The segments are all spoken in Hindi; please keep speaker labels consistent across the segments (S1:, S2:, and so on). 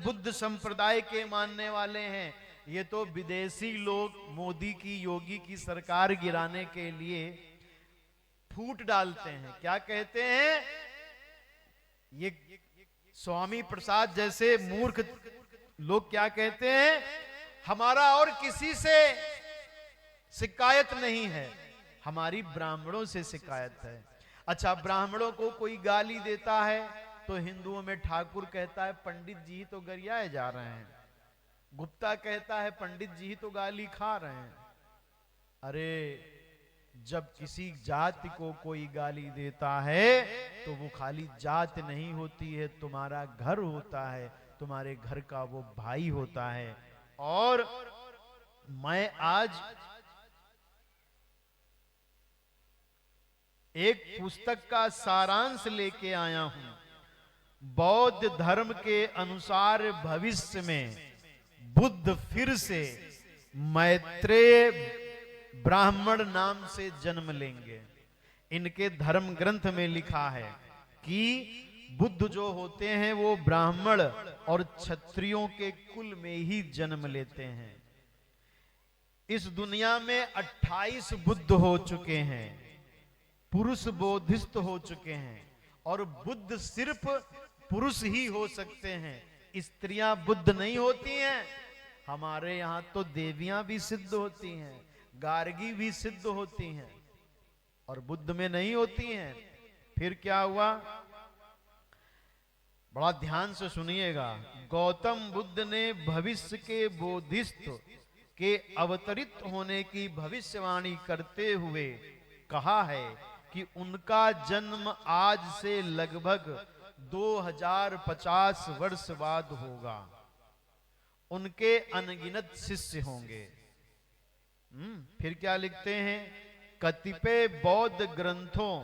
S1: बुद्ध संप्रदाय के मानने वाले हैं। ये तो विदेशी लोग मोदी की, योगी की सरकार गिराने के लिए फूट डालते हैं। क्या कहते हैं? ये स्वामी प्रसाद जैसे मूर्ख लोग क्या कहते हैं? हमारा और किसी से शिकायत नहीं है, हमारी ब्राह्मणों से शिकायत है। अच्छा, ब्राह्मणों को कोई गाली देता है तो हिंदुओं में ठाकुर कहता है पंडित जी ही तो गरियाए जा रहे हैं, गुप्ता कहता है पंडित जी ही तो गाली खा रहे हैं। अरे, जब किसी जाति को कोई गाली देता है तो वो खाली जात नहीं होती है, तुम्हारा घर होता है, तुम्हारे घर का वो भाई होता है। और मैं आज एक पुस्तक का सारांश लेके आया हूं। बौद्ध धर्म के अनुसार भविष्य में बुद्ध फिर से मैत्रेय ब्राह्मण नाम से जन्म लेंगे। इनके धर्म ग्रंथ में लिखा है कि बुद्ध जो होते हैं वो ब्राह्मण और क्षत्रियों के कुल में ही जन्म लेते हैं। इस दुनिया में 28 बुद्ध हो चुके हैं, पुरुष बोधिस्थ हो चुके हैं, और बुद्ध सिर्फ पुरुष ही हो सकते हैं, स्त्रियां बुद्ध नहीं होती हैं। हमारे यहां तो देवियां भी सिद्ध होती हैं, गार्गी भी सिद्ध होती हैं, और बुद्ध में नहीं होती हैं। फिर क्या हुआ? बड़ा ध्यान से सुनिएगा। गौतम बुद्ध ने भविष्य के बोधिस्थ के अवतरित होने की भविष्यवाणी करते हुए कहा है कि उनका जन्म आज से लगभग 2050 वर्ष बाद होगा। उनके अनगिनत शिष्य होंगे। फिर क्या लिखते हैं? कतिपय बौद्ध ग्रंथों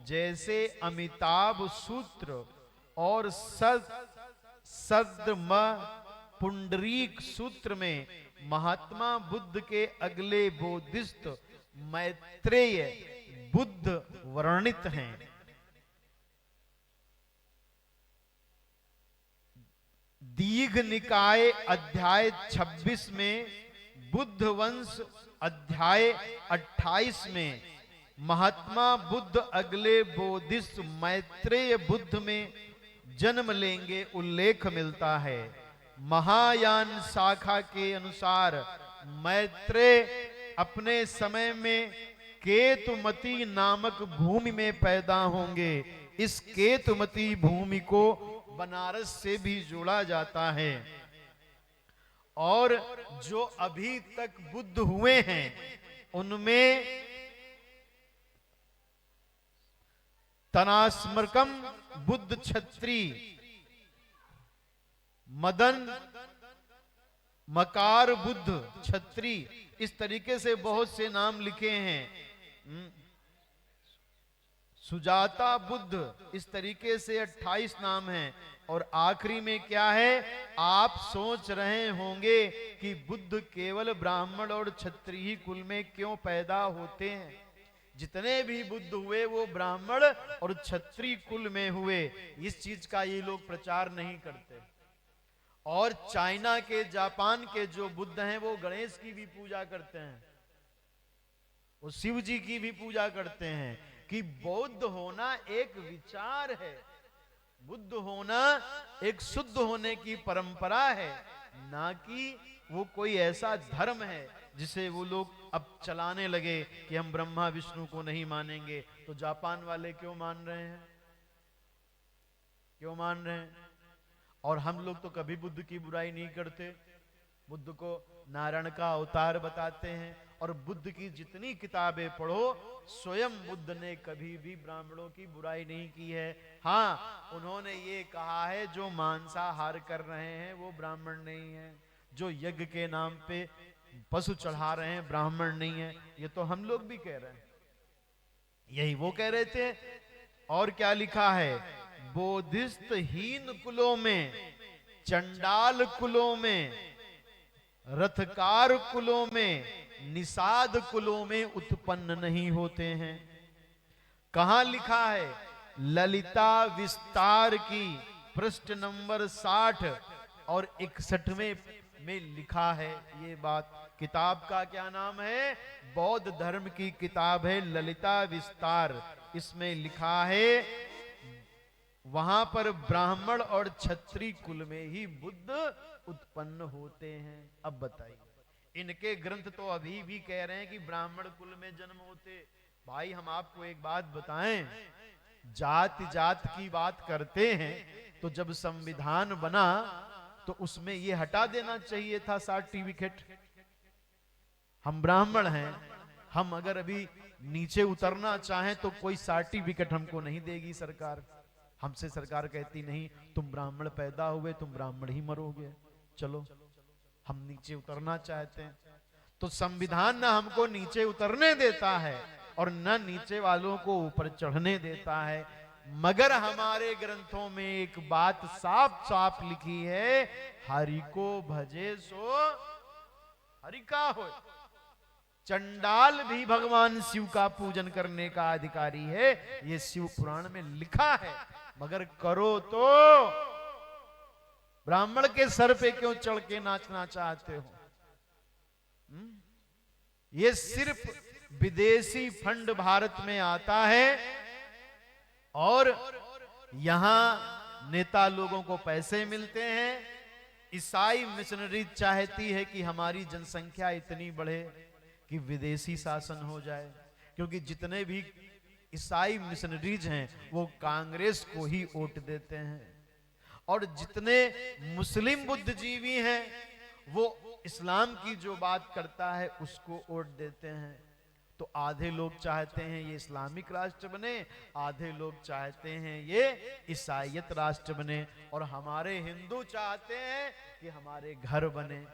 S1: जैसे अमिताभ सूत्र और सद्म पुंडरीक सूत्र में महात्मा बुद्ध के अगले बोधिस्थ मैत्रेय बुद्ध वर्णित हैं। दीघ निकाय अध्याय 26 में, बुद्ध वंश अध्याय 28 में महात्मा बुद्ध अगले बोधिस्थ मैत्रेय बुद्ध में जन्म लेंगे उल्लेख मिलता है। महायान शाखा के अनुसार मैत्रेय अपने समय में केतुमती नामक भूमि में पैदा होंगे। इस केतुमती भूमि को बनारस से भी जोड़ा जाता है। और जो अभी तक बुद्ध हुए हैं उनमें तनास्मरकम बुद्ध क्षत्री, मदन मकार बुद्ध क्षत्री, इस तरीके से बहुत से नाम लिखे हैं। सुजाता बुद्ध, इस तरीके से 28 नाम हैं। और आखिरी में क्या है? आप सोच रहे होंगे कि बुद्ध केवल ब्राह्मण और क्षत्रिय कुल में क्यों पैदा होते हैं। जितने भी बुद्ध हुए वो ब्राह्मण और क्षत्रिय कुल में हुए। इस चीज का ये लोग प्रचार नहीं करते। और चाइना के, जापान के जो बुद्ध हैं वो गणेश की भी पूजा करते हैं, वो शिव जी की भी पूजा करते हैं। कि बौद्ध होना एक विचार है, बुद्ध होना एक शुद्ध होने की परंपरा है, ना कि वो कोई ऐसा धर्म है जिसे वो लोग अब चलाने लगे कि हम ब्रह्मा विष्णु को नहीं मानेंगे। तो जापान वाले क्यों मान रहे हैं? क्यों मान रहे हैं? और हम लोग तो कभी बुद्ध की बुराई नहीं करते, बुद्ध को नारायण का अवतार बताते हैं। और बुद्ध की जितनी किताबें पढ़ो, स्वयं बुद्ध ने कभी भी ब्राह्मणों की बुराई नहीं की है। हाँ, उन्होंने ये कहा है जो मांसाहार कर रहे हैं वो ब्राह्मण नहीं है, जो यज्ञ के नाम पे पशु चढ़ा रहे हैं ब्राह्मण नहीं है। ये तो हम लोग भी कह रहे हैं, यही वो कह रहे थे। और क्या लिखा है? बोधिस्थ हीन कुलों में, चंडाल कुलों में, रथकार कुलों में, निषाद कुलों में उत्पन्न नहीं होते हैं। कहां लिखा है? ललिता विस्तार की पृष्ठ नंबर 60 और 61वें में लिखा है ये बात। किताब का क्या नाम है? बौद्ध धर्म की किताब है ललिता विस्तार। इसमें लिखा है वहां पर ब्राह्मण और क्षत्रिय कुल में ही बुद्ध उत्पन्न होते हैं। अब बताइए, इनके ग्रंथ तो अभी भी कह रहे हैं कि ब्राह्मण कुल में जन्म होते। भाई हम आपको एक बात बताएं, जात जात की बात करते हैं तो जब संविधान बना तो उसमें ये हटा देना चाहिए था सर्टिफिकेट। हम ब्राह्मण हैं, हम अगर अभी नीचे उतरना चाहें तो कोई सर्टिफिकेट हमको नहीं देगी सरकार। हमसे सरकार कहती नहीं, तुम ब्राह्मण पैदा हुए, तुम ब्राह्मण ही मरोगे। चलो हम नीचे उतरना चाहते हैं तो संविधान ना हमको नीचे उतरने देता है और न नीचे वालों को ऊपर चढ़ने देता है। मगर हमारे ग्रंथों में एक बात साफ साफ लिखी है, हरि को भजे सो हरि का हो। चंडाल भी भगवान शिव का पूजन करने का अधिकारी है, ये शिव पुराण में लिखा है। मगर करो तो ब्राह्मण के सर पे क्यों चढ़ के नाचना चाहते हो? ये सिर्फ विदेशी फंड भारत में आता है और यहां नेता लोगों को पैसे मिलते हैं। ईसाई मिशनरी चाहती है कि हमारी जनसंख्या इतनी बढ़े कि विदेशी शासन हो जाए, क्योंकि जितने भी ईसाई मिशनरीज हैं वो कांग्रेस को ही वोट देते हैं और जितने मुस्लिम बुद्धिजीवी हैं वो इस्लाम की जो बात करता है उसको वोट देते हैं। तो आधे लोग चाहते हैं ये इस्लामिक राष्ट्र बने, आधे लोग चाहते हैं ये ईसाईयत राष्ट्र बने, और हमारे हिंदू चाहते हैं कि हमारे घर बने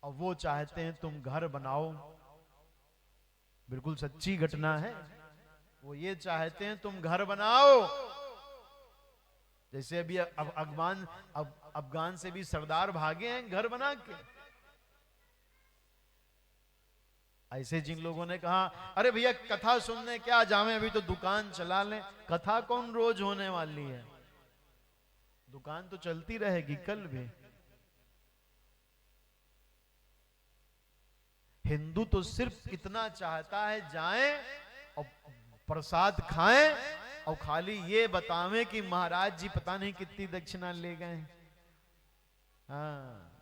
S1: और वो चाहते हैं तुम घर बनाओ। बिल्कुल सच्ची घटना है, वो ये चाहते हैं तुम घर बनाओ। जैसे अभी अफगान से भी सरदार भागे हैं घर बना के। ऐसे जिन लोगों ने कहा अरे भैया कथा सुनने क्या जावे, अभी तो दुकान चला लें। कथा कौन रोज होने वाली है? दुकान तो चलती रहेगी कल भी। हिंदू तो सिर्फ इतना चाहता है जाएं और प्रसाद खाएं और खाली ये बतावें कि महाराज जी पता नहीं कितनी दक्षिणा ले गए। हाँ,